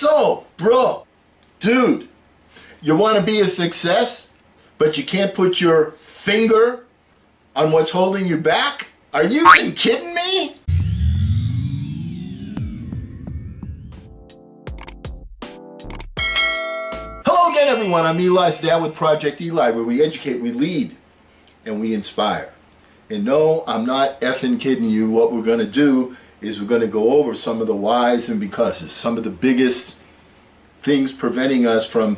So, bro, dude, you want to be a success, but you can't put your finger on what's holding you back? Are you even kidding me? Hello again, everyone. I'm Eli's dad with Project Eli, where we educate, we lead, and we inspire. And no, I'm not effing kidding you. What we're going to do is we're going to go over some of the whys and becauses, some of the biggest things preventing us from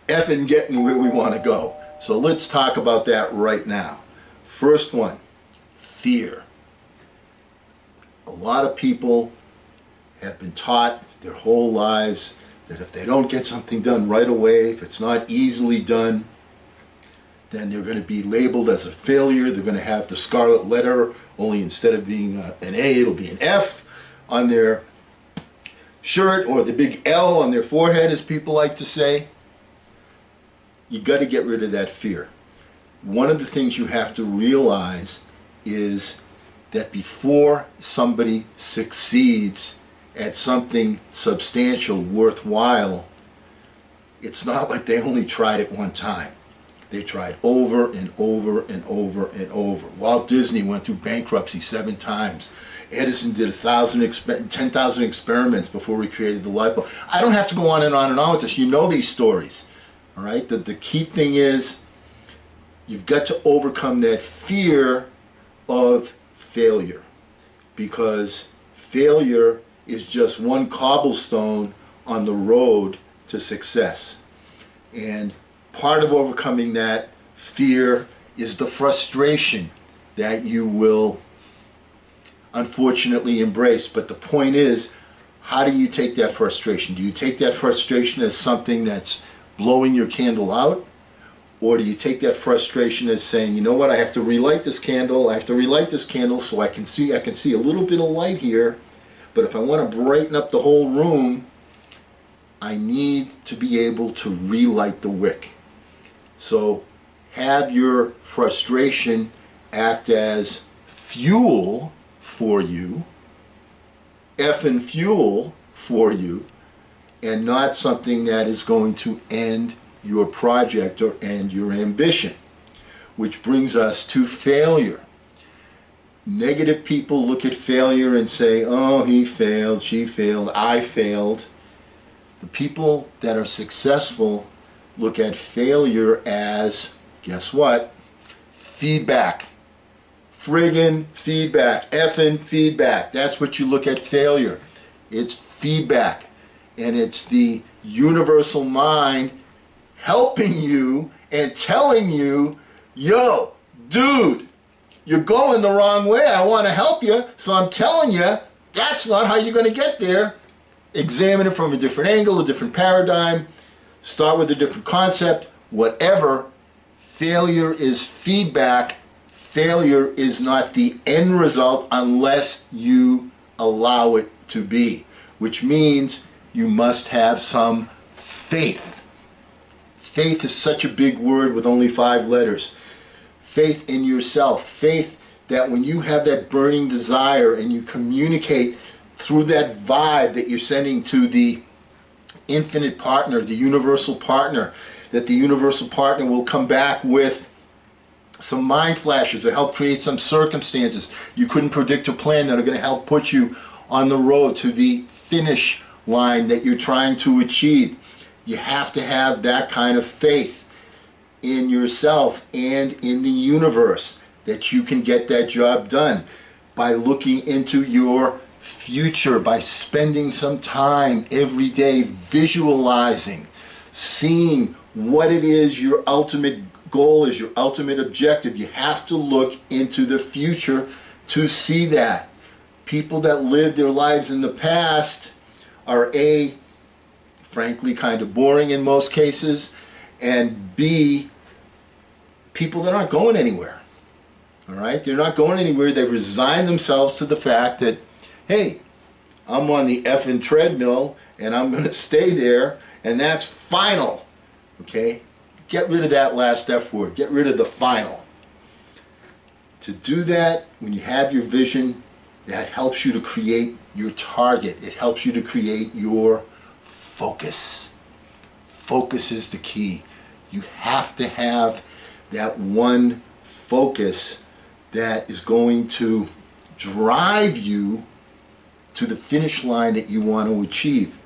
effing getting where we want to go. So let's talk about that right now. First one, fear. A lot of people have been taught their whole lives that if they don't get something done right away, if it's not easily done, then they're going to be labeled as a failure. They're going to have the scarlet letter, only instead of being an A, it'll be an F on their shirt, or the big L on their forehead, as people like to say. You got to get rid of that fear. One of the things you have to realize is that before somebody succeeds at something substantial, worthwhile, it's not like they only tried it one time. They tried over and over and over and over. Walt Disney went through bankruptcy 7 times. Edison did 10,000 experiments before he created the light bulb. I don't have to go on and on and on with this. You know these stories, all right? The key thing is you've got to overcome that fear of failure, because failure is just one cobblestone on the road to success. And part of overcoming that fear is the frustration that you will unfortunately embrace. But the point is, how do you take that frustration? Do you take that frustration as something that's blowing your candle out? Or do you take that frustration as saying, you know what, I have to relight this candle, so I can see a little bit of light here, but if I want to brighten up the whole room, I need to be able to relight the wick. So have your frustration act as fuel for you, effing fuel for you, and not something that is going to end your project or end your ambition. Which brings us to failure. Negative people look at failure and say, oh, he failed, she failed, I failed. The people that are successful look at failure as, guess what? Feedback. Friggin' feedback. Effing feedback. That's what you look at failure. It's feedback. And it's the universal mind helping you and telling you, yo, dude, you're going the wrong way. I want to help you, so I'm telling you, that's not how you're going to get there. Examine it from a different angle, a different paradigm. Start with a different concept. Whatever. Failure is feedback. Failure is not the end result unless you allow it to be, which means you must have some faith. Faith is such a big word with only 5 letters. Faith in yourself. Faith that when you have that burning desire and you communicate through that vibe that you're sending to the infinite partner, the universal partner, that the universal partner will come back with some mind flashes to help create some circumstances you couldn't predict or plan that are going to help put you on the road to the finish line that you're trying to achieve. You have to have that kind of faith in yourself and in the universe that you can get that job done by looking into your future, by spending some time every day visualizing, seeing what it is your ultimate goal is, your ultimate objective. You have to look into the future to see that. People that live their lives in the past are A, frankly kind of boring in most cases, and B, people that aren't going anywhere. All right? They're not going anywhere. They've resigned themselves to the fact that, hey, I'm on the effing treadmill and I'm going to stay there, and that's final. Okay? Get rid of that last F word. Get rid of the final. To do that, when you have your vision, that helps you to create your target. It helps you to create your focus. Focus is the key. You have to have that one focus that is going to drive you to the finish line that you want to achieve.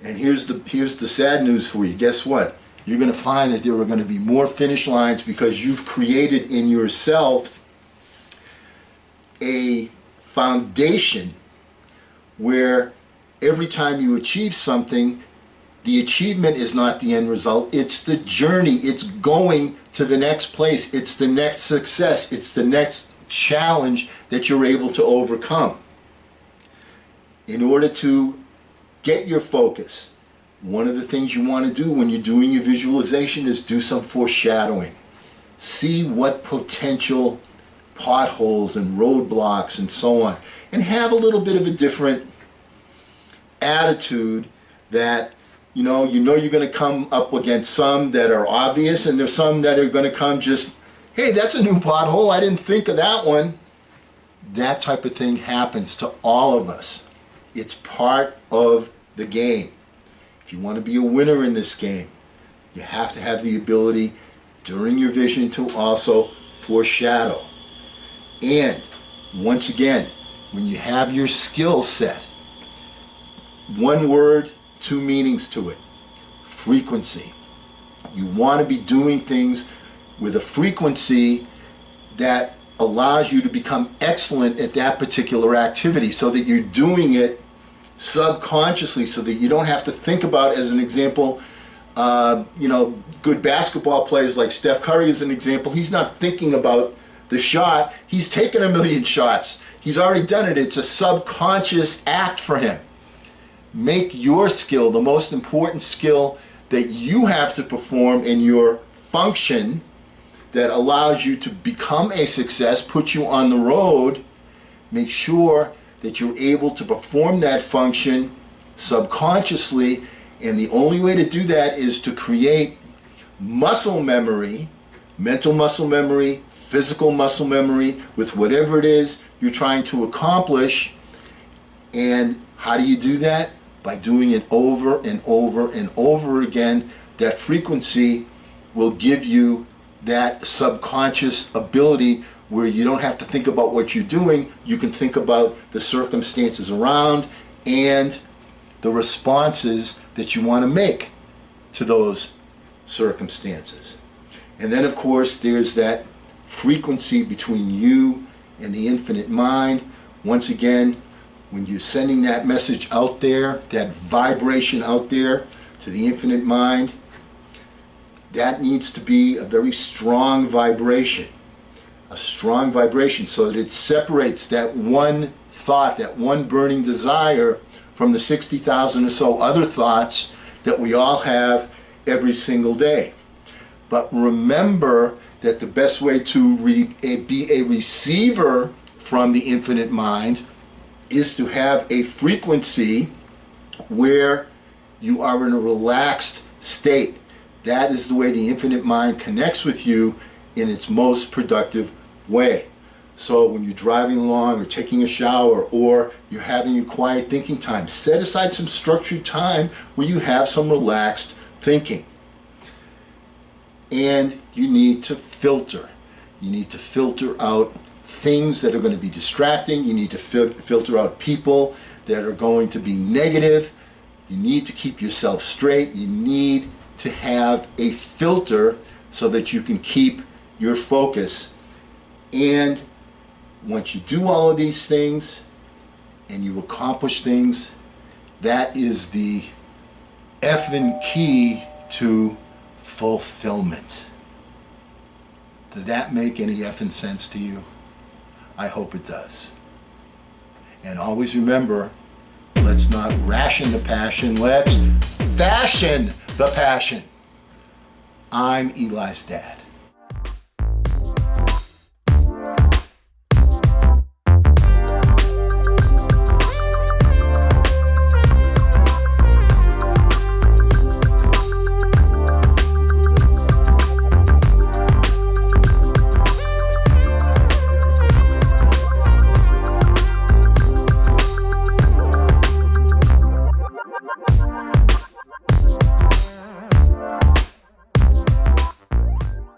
And here's the sad news for you. Guess what? You're going to find that there are going to be more finish lines because you've created in yourself a foundation where every time you achieve something, the achievement is not the end result. It's the journey. It's going to the next place. It's the next success. It's the next challenge that you're able to overcome. In order to get your focus, one of the things you want to do when you're doing your visualization is do some foreshadowing. See what potential potholes and roadblocks and so on, and have a little bit of a different attitude that you know you're going to come up against some that are obvious, and there's some that are going to come just, hey, that's a new pothole, I didn't think of that one. That type of thing happens to all of us. It's part of the game. If you want to be a winner in this game, you have to have the ability during your vision to also foreshadow. And once again, when you have your skill set, one word, two meanings to it: frequency. You want to be doing things with a frequency that allows you to become excellent at that particular activity, so that you're doing it subconsciously, so that you don't have to think about, as an example, good basketball players like Steph Curry is an example. He's not thinking about the shot. He's taken a million shots. He's already done it. It's a subconscious act for him. Make your skill the most important skill that you have to perform in your function that allows you to become a success, put you on the road. Make sure that you're able to perform that function subconsciously, and the only way to do that is to create muscle memory, mental muscle memory, physical muscle memory with whatever it is you're trying to accomplish. And how do you do that? By doing it over and over and over again. That frequency will give you that subconscious ability where you don't have to think about what you're doing. You can think about the circumstances around and the responses that you want to make to those circumstances. And then, of course, there's that frequency between you and the infinite mind. Once again, when you're sending that message out there, that vibration out there to the infinite mind, that needs to be a very strong vibration. A strong vibration, so that it separates that one thought, that one burning desire, from the 60,000 or so other thoughts that we all have every single day. But remember that the best way to be a receiver from the infinite mind is to have a frequency where you are in a relaxed state. That is the way the infinite mind connects with you in its most productive way. So when you're driving along or taking a shower or you're having your quiet thinking time, set aside some structured time where you have some relaxed thinking. And you need to filter. You need to filter out things that are going to be distracting. You need to filter out people that are going to be negative. You need to keep yourself straight. You need to have a filter so that you can keep your focus. And once you do all of these things and you accomplish things, that is the effing key to fulfillment. Did that make any effing sense to you? I hope it does. And always remember, let's not ration the passion, let's fashion the passion. I'm Eli's dad.